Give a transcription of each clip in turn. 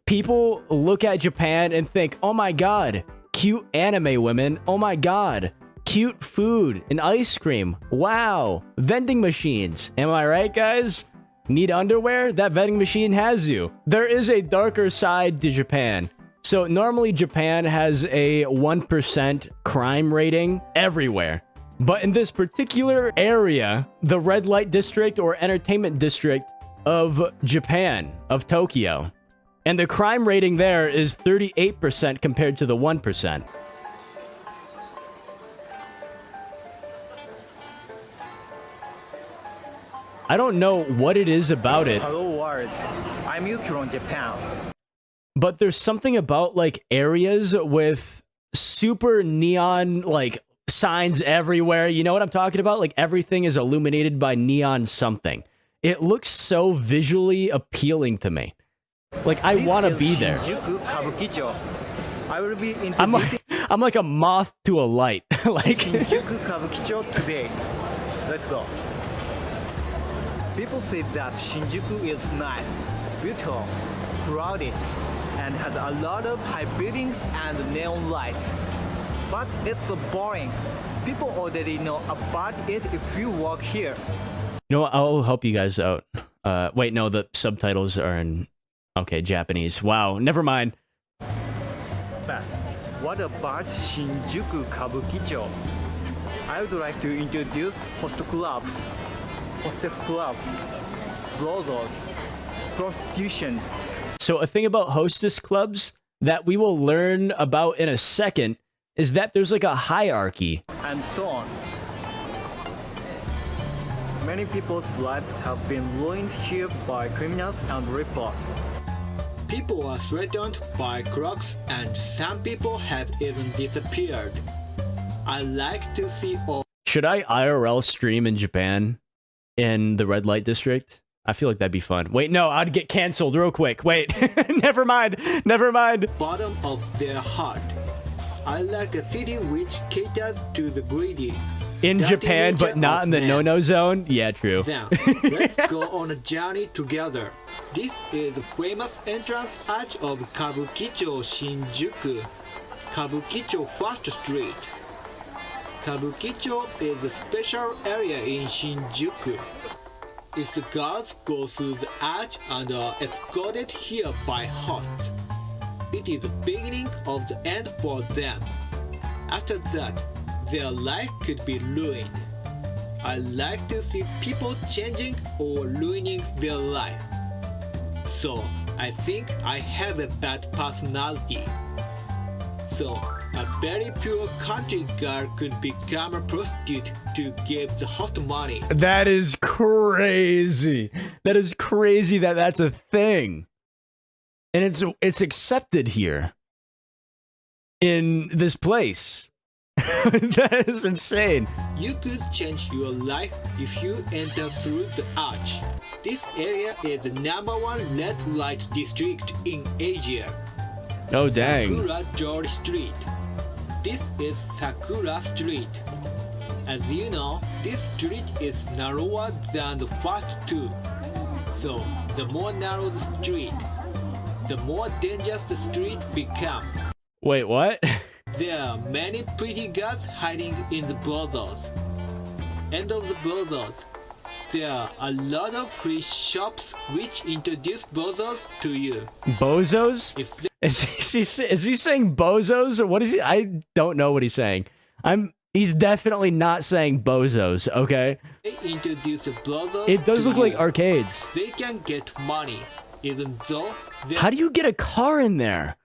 People look at Japan and think, oh my god, cute anime women. Oh my god, cute food and ice cream. Wow, vending machines. Am I right, guys? Need underwear? That vending machine has you. There is a darker side to Japan. So normally Japan has a 1% crime rating everywhere. But in this particular area, the red light district or entertainment district of Japan, of Tokyo, and the crime rating there is 38% compared to the 1%. I don't know what it is about it. Hello world, I'm Yuki from Japan. But there's something about like areas with super neon like signs everywhere. You know what I'm talking about? Like everything is illuminated by neon something. It looks so visually appealing to me. Like I want to be there. I will be I'm like a moth to a light. Like Shinjuku Kabukicho today. Let's go. People say that Shinjuku is nice, beautiful, crowded, and has a lot of high buildings and neon lights. But it's so boring. People already know about it if you walk here. You know what? I'll help you guys out. Wait, no, the subtitles are in, okay, Japanese. Wow, never mind. But what about Shinjuku Kabukicho? I would like to introduce host clubs, hostess clubs, brothels, prostitution. So a thing about hostess clubs that we will learn about in a second is that there's like a hierarchy. And so on. Many people's lives have been ruined here by criminals and rippers. People are threatened by crooks and some people have even disappeared. I like to see all. Should I IRL stream in Japan in the red light district? I feel like that'd be fun. Wait, no, I'd get canceled real quick. Wait, never mind. Never mind. Bottom of their heart. I like a city which caters to the greedy. In Japan, but not in the no-no zone? Yeah, true. Then, let's go on a journey together. This is the famous entrance arch of Kabukicho Shinjuku. Kabukicho First Street. Kabukicho is a special area in Shinjuku. Its guards go through the arch and are escorted here by hosts. It is the beginning of the end for them. After that, their life could be ruined. I like to see people changing or ruining their life. So, I think I have a bad personality. So, a very pure country girl could become a prostitute to give the host money. That is crazy. That is crazy that that's a thing. And it's accepted here. In this place. That is insane. You could change your life if you enter through the arch. This area is the #1 red light district in Asia. Oh dang. Sakura George Street. This is Sakura Street. As you know, this street is narrower than the first two. So, the more narrow the street, the more dangerous the street becomes. Wait, what? There are many pretty girls hiding in the brothels. End of the brothels. There are a lot of free shops which introduce brothels to you. Bozos? Is he saying bozos or what is he? I don't know what he's saying. He's definitely not saying bozos, okay? They introduce the brothels. It does to look you. like arcades. They can get money, even though. How do you get a car in there?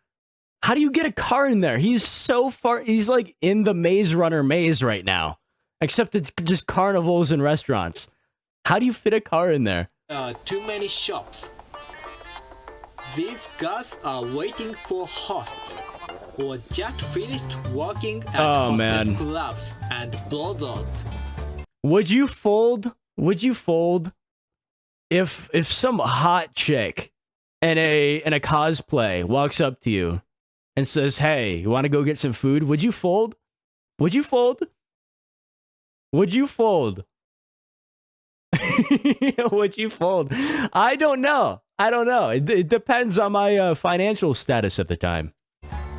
How do you get a car in there? He's so far. He's like in the Maze Runner maze right now. Except it's just carnivals and restaurants. How do you fit a car in there? Too many shops. These guys are waiting for hosts, or just finished working at hostess clubs and brothels. Would you fold? Would you fold if some hot chick in a cosplay walks up to you and says, "Hey, you want to go get some food?" Would you fold? Would you fold? Would you fold? Would you fold? I don't know. I don't know. It depends on my financial status at the time.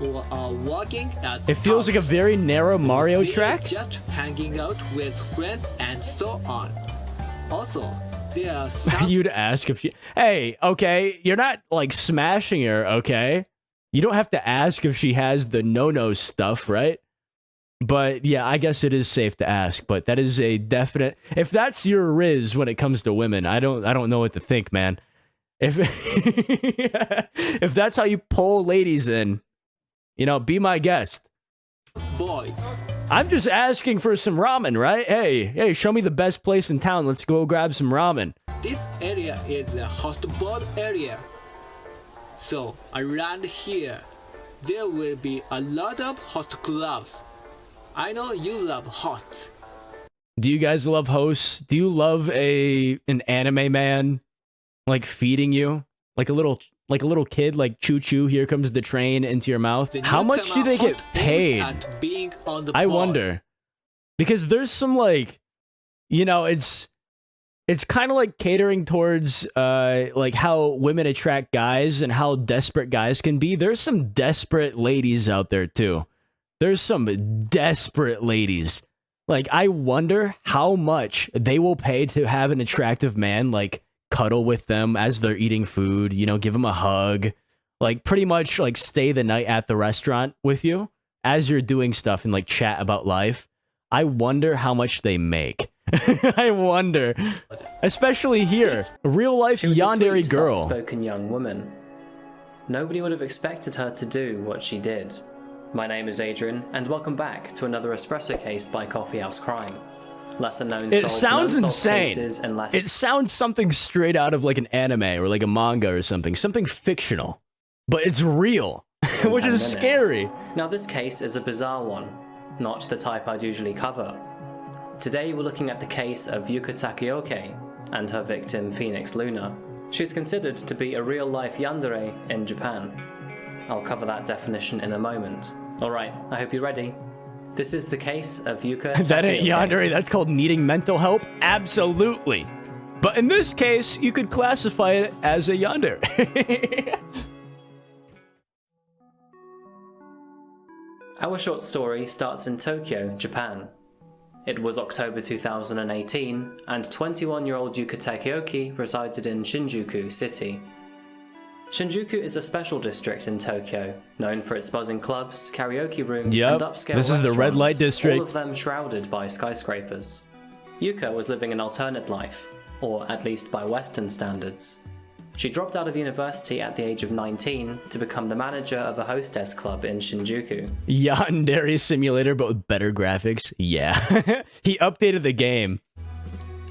or are working as It feels like a very narrow Mario They're track. just hanging out with friends and so on. Also, there are some You'd ask if she. Hey, okay, you're not like smashing her, okay? You don't have to ask if she has the no-no stuff, right? But yeah, I guess it is safe to ask. But that is a definite. If that's your riz when it comes to women, I don't know what to think, man. If if that's how you pull ladies in, you know, be my guest. boys. I'm just asking for some ramen, right? Hey, show me the best place in town. Let's go grab some ramen. This area is a host-board area. So around here, there will be a lot of host clubs. I know you love hosts. Do you guys love hosts? Do you love an anime man like feeding you like a little kid, like choo choo, here comes the train into your mouth? The How much do newcomer they get host aims paid? at being on the I board. wonder. Because there's some like, you know, it's kind of like catering towards like how women attract guys and how desperate guys can be. There's some desperate ladies out there too. There's some desperate ladies. Like, I wonder how much they will pay to have an attractive man like cuddle with them as they're eating food, you know, give them a hug, like pretty much like stay the night at the restaurant with you as you're doing stuff and like chat about life. I wonder how much they make. I wonder, especially here, a real life She was a yandere sweet, girl. soft-spoken young woman. Nobody would have expected her to do what she did. My name is Adrian, and welcome back to another espresso case by Coffee House Crime. Lesser known It solved sounds and unsolved insane. cases and less It sounds something straight out of like an anime or like a manga or something fictional, but it's real, than which 10 is minutes. scary. Now this case is a bizarre one, not the type I'd usually cover. Today we're looking at the case of Yuka Takeoke and her victim Phoenix Luna. She's considered to be a real-life yandere in Japan. I'll cover that definition in a moment. Alright, I hope you're ready. This is the case of Yuka Takeoke. That ain't yandere. That's called needing mental help. Absolutely. But in this case, you could classify it as a yandere. Our short story starts in Tokyo, Japan. It was October 2018, and 21-year-old Yuka Takeoke resided in Shinjuku City. Shinjuku is a special district in Tokyo, known for its buzzing clubs, karaoke rooms, Yep, and upscale this is the red restaurants, light district. all of them shrouded by skyscrapers. Yuka was living an alternate life, or at least by Western standards. She dropped out of university at the age of 19 to become the manager of a hostess club in Shinjuku. Yandere simulator, but with better graphics. Yeah. He updated the game.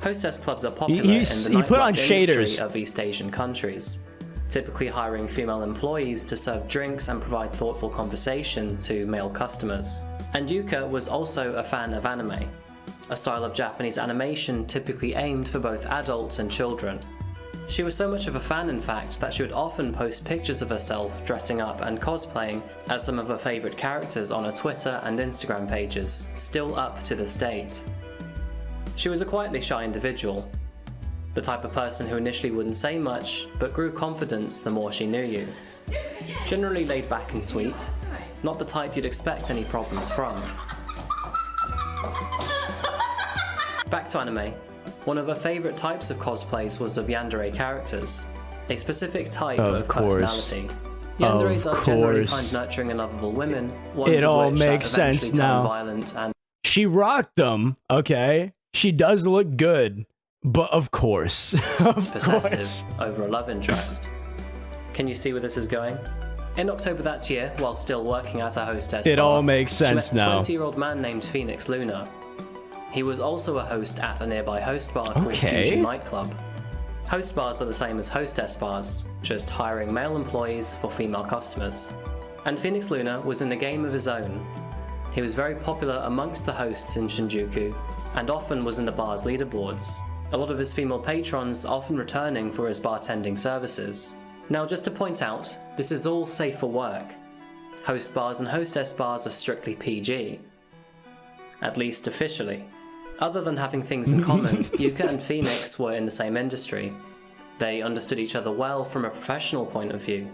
Hostess clubs are popular He in the put on nightlife industry shaders. of East Asian countries, typically hiring female employees to serve drinks and provide thoughtful conversation to male customers. And Yuka was also a fan of anime, a style of Japanese animation typically aimed for both adults and children. She was so much of a fan, in fact, that she would often post pictures of herself dressing up and cosplaying as some of her favourite characters on her Twitter and Instagram pages, still up to this date. She was a quietly shy individual, the type of person who initially wouldn't say much, but grew confidence the more she knew you. Generally laid back and sweet, not the type you'd expect any problems from. Back to anime. One of her favourite types of cosplays was of yandere characters, a specific type Of course. personality. Yanderes Of are generally course. kind, nurturing and lovable women, ones It of all which that makes sense eventually turn now. violent and She rocked them, okay? She does look good. But of course. Of possessive course. over a love interest. Can you see where this is going? In October that year, while still working at a hostess It bar, all makes she sense met a now. 20-year-old man named Phoenix Luna. He was also a host at a nearby host bar called Okay. Fusion Nightclub. Host bars are the same as hostess bars, just hiring male employees for female customers. And Phoenix Luna was in a game of his own. He was very popular amongst the hosts in Shinjuku, and often was in the bar's leaderboards. A lot of his female patrons often returning for his bartending services. Now, just to point out, this is all safe for work. Host bars and hostess bars are strictly PG. At least officially. Other than having things in common, Yuka and Phoenix were in the same industry. They understood each other well from a professional point of view.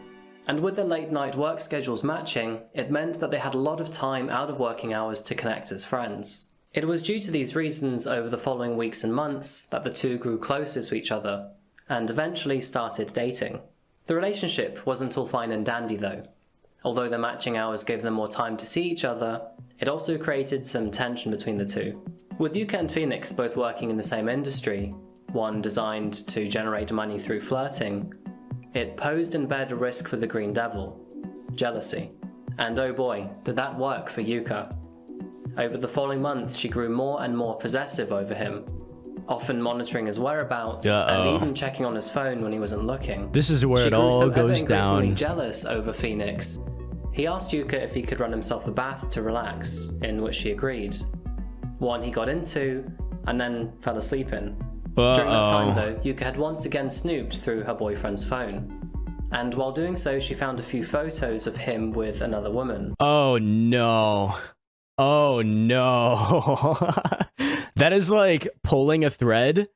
And with their late-night work schedules matching, it meant that they had a lot of time out of working hours to connect as friends. It was due to these reasons over the following weeks and months that the two grew closer to each other, and eventually started dating. The relationship wasn't all fine and dandy though. Although their matching hours gave them more time to see each other, it also created some tension between the two. With Yuka and Phoenix both working in the same industry, one designed to generate money through flirting, it posed and bared a risk for the Green Devil: jealousy. And oh boy, did that work for Yuka. Over the following months, she grew more and more possessive over him, often monitoring his whereabouts and even checking on his phone when he wasn't looking. This is where it all goes down. Jealous over Phoenix. He asked Yuka if he could run himself a bath to relax, in which she agreed. One he got into, and then fell asleep in. During that time though, Yuka had once again snooped through her boyfriend's phone. And while doing so, she found a few photos of him with another woman. Oh no. Oh no. That is like pulling a thread,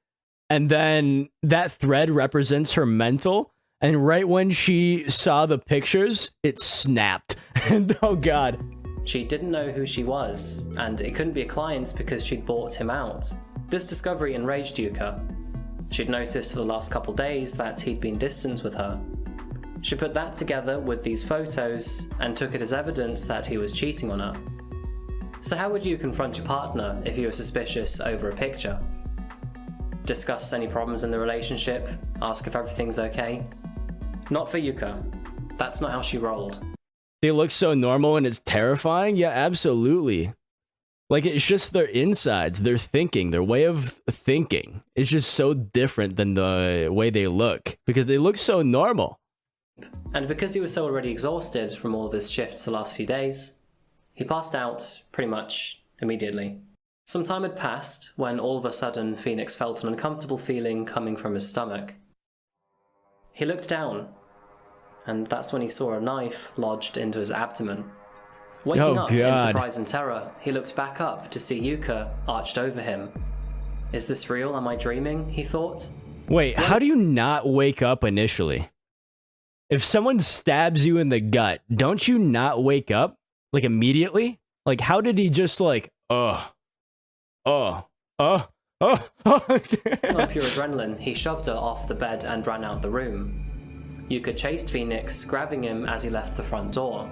and then that thread represents her mental, and right when she saw the pictures, it snapped. And oh god. She didn't know who she was, and it couldn't be a client because she'd bought him out. This discovery enraged Yuka. She'd noticed for the last couple days that he'd been distant with her. She put that together with these photos and took it as evidence that he was cheating on her. So how would you confront your partner if you were suspicious over a picture? Discuss any problems in the relationship? Ask if everything's okay? Not for Yuka. That's not how she rolled. They look so normal and it's terrifying? Yeah, absolutely. Like, it's just their insides, their thinking, their way of thinking. It's just so different than the way they look, because they look so normal. And because he was so already exhausted from all of his shifts the last few days, he passed out pretty much immediately. Some time had passed when all of a sudden Phoenix felt an uncomfortable feeling coming from his stomach. He looked down, and that's when he saw a knife lodged into his abdomen. Waking up in surprise and terror, he looked back up to see Yuka arched over him. Is this real? Am I dreaming? He thought. Wait, how do you not wake up initially? If someone stabs you in the gut, don't you not wake up? Like, immediately? Like, how did he just like, On pure adrenaline, he shoved her off the bed and ran out the room. Yuka chased Phoenix, grabbing him as he left the front door.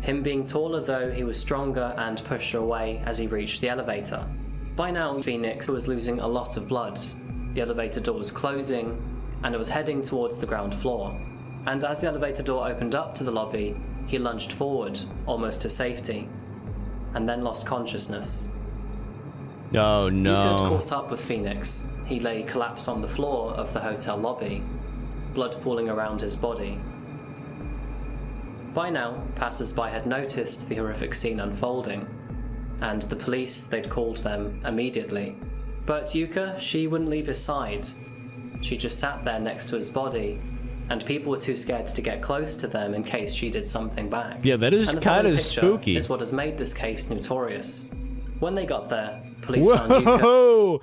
Him being taller though, he was stronger and pushed her away as he reached the elevator. By now, Phoenix was losing a lot of blood. The elevator door was closing, and it was heading towards the ground floor. And as the elevator door opened up to the lobby, he lunged forward, almost to safety, and then lost consciousness. Oh no. Yuka had caught up with Phoenix. He lay collapsed on the floor of the hotel lobby, blood pooling around his body. By now, passers-by had noticed the horrific scene unfolding, and the police, they'd called them immediately. But Yuka, she wouldn't leave his side. She just sat there next to his body, and people were too scared to get close to them in case she did something back. Yeah, that is kind of spooky. Is what has made this case notorious. When they got there, police found Yuka.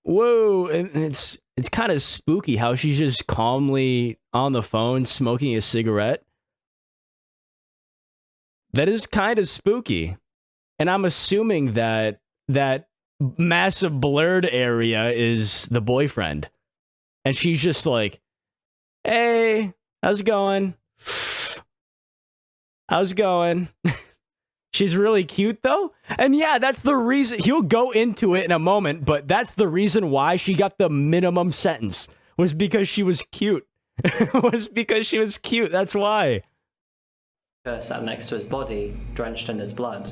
Whoa! And it's kind of spooky how she's just calmly on the phone smoking a cigarette. That is kind of spooky. And I'm assuming that that massive blurred area is the boyfriend. And she's just like, hey, how's it going? How's it going? She's really cute, though. And yeah, that's the reason. He'll go into it in a moment, but that's the reason why she got the minimum sentence. Was because she was cute. Was because she was cute. That's why. Sat next to his body, drenched in his blood.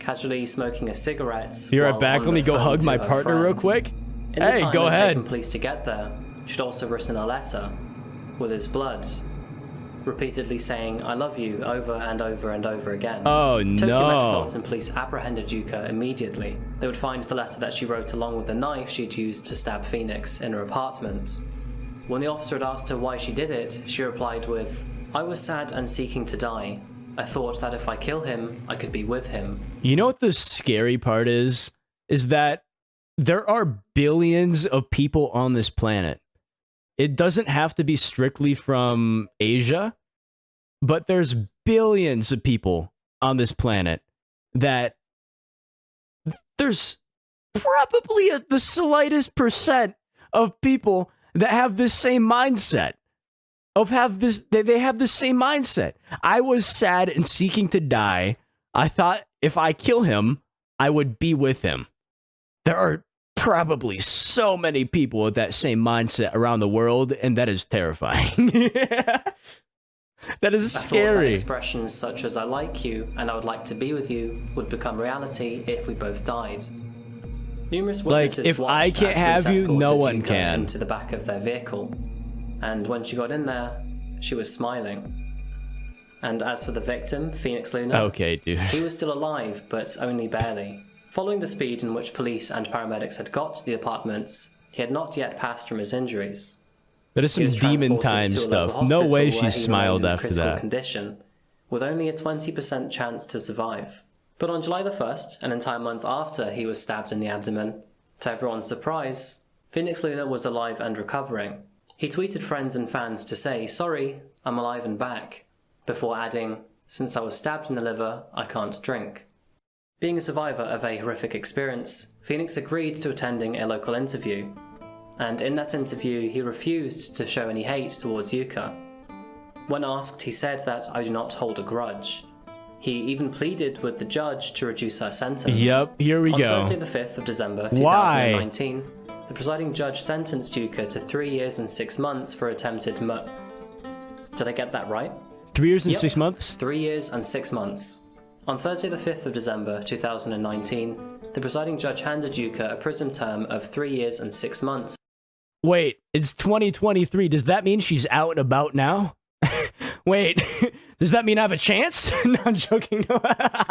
Casually smoking a cigarette. Be right back. Let me go hug my partner real quick. Hey, go ahead. Taken police to get there, she'd also written a letter with his blood, repeatedly saying "I love you" over and over and over again. Oh Tokyo no! Metropolitan Police apprehended Yuka immediately. They would find the letter that she wrote along with the knife she'd used to stab Phoenix in her apartment. When the officer had asked her why she did it, she replied with, "I was sad and seeking to die. I thought that if I kill him, I could be with him." You know what the scary part is? Is that there are billions of people on this planet. It doesn't have to be strictly from Asia, but there's billions of people on this planet that there's probably the slightest percent of people that have this same mindset. They have the same mindset. I was sad and seeking to die. I thought if I kill him, I would be with him. There are probably so many people with that same mindset around the world, and that is terrifying. That is scary. I thought that expressions such as "I like you" and "I would like to be with you" would become reality if we both died. Numerous witnesses if watched I can't as have police you, no escorted one Yuka can. into the back of their vehicle, and when she got in there, she was smiling. And as for the victim, Phoenix Luna, Okay, dude. he was still alive, but only barely. Following the speed in which police and paramedics had got to the apartments, he had not yet passed from his injuries. That is some He was demon transported time to a stuff. local No way hospital she where he smiled remained in after critical that. condition, with only a 20% chance to survive. But on July the 1st, an entire month after he was stabbed in the abdomen, to everyone's surprise, Phoenix Luna was alive and recovering. He tweeted friends and fans to say, "Sorry, I'm alive and back," before adding, "Since I was stabbed in the liver, I can't drink." Being a survivor of a horrific experience, Phoenix agreed to attending a local interview, and in that interview he refused to show any hate towards Yuka. When asked, he said that "I do not hold a grudge." He even pleaded with the judge to reduce her sentence. Yep, here we go. On Thursday the 5th of December Why? 2019, the presiding judge sentenced Yuka to 3 years and 6 months for attempted murder. Did I get that right? 3 years and Yep. 6 months? 3 years and 6 months. On Thursday the 5th of December 2019, the presiding judge handed Yuka a prison term of 3 years and 6 months. Wait, it's 2023. Does that mean she's out and about now? Wait, does that mean I have a chance? No, I'm joking. No,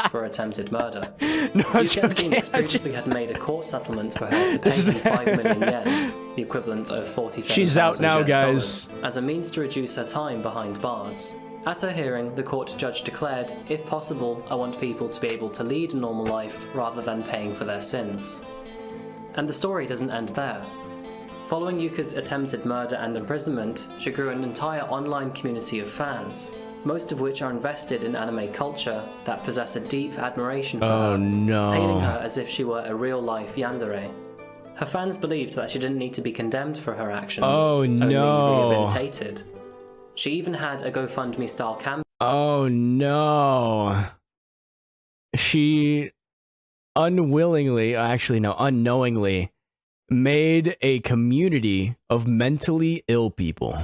For attempted murder. no I'm Yuka and joking. Phoenix previously had made a court settlement for her to pay him 5 million yen, the equivalent of $47,000 She's out now, US guys. dollars, as a means to reduce her time behind bars. At her hearing, the court judge declared, "If possible, I want people to be able to lead a normal life rather than paying for their sins." And the story doesn't end there. Following Yuka's attempted murder and imprisonment, she grew an entire online community of fans, most of which are invested in anime culture that possess a deep admiration for her, hailing her as if she were a real-life Yandere. Her fans believed that she didn't need to be condemned for her actions, only rehabilitated. She even had a GoFundMe-style campaign. Oh no. She unknowingly made a community of mentally ill people.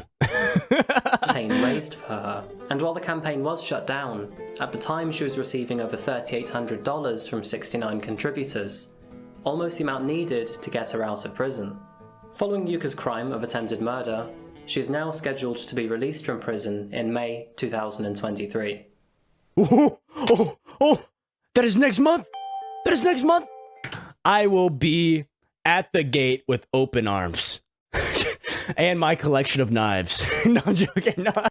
Raised for her. And while the campaign was shut down, at the time she was receiving over $3,800 from 69 contributors, almost the amount needed to get her out of prison. Following Yuka's crime of attempted murder, she is now scheduled to be released from prison in May 2023. Oh, that is next month. That is next month. I will be at the gate with open arms and my collection of knives. No, I'm joking. No.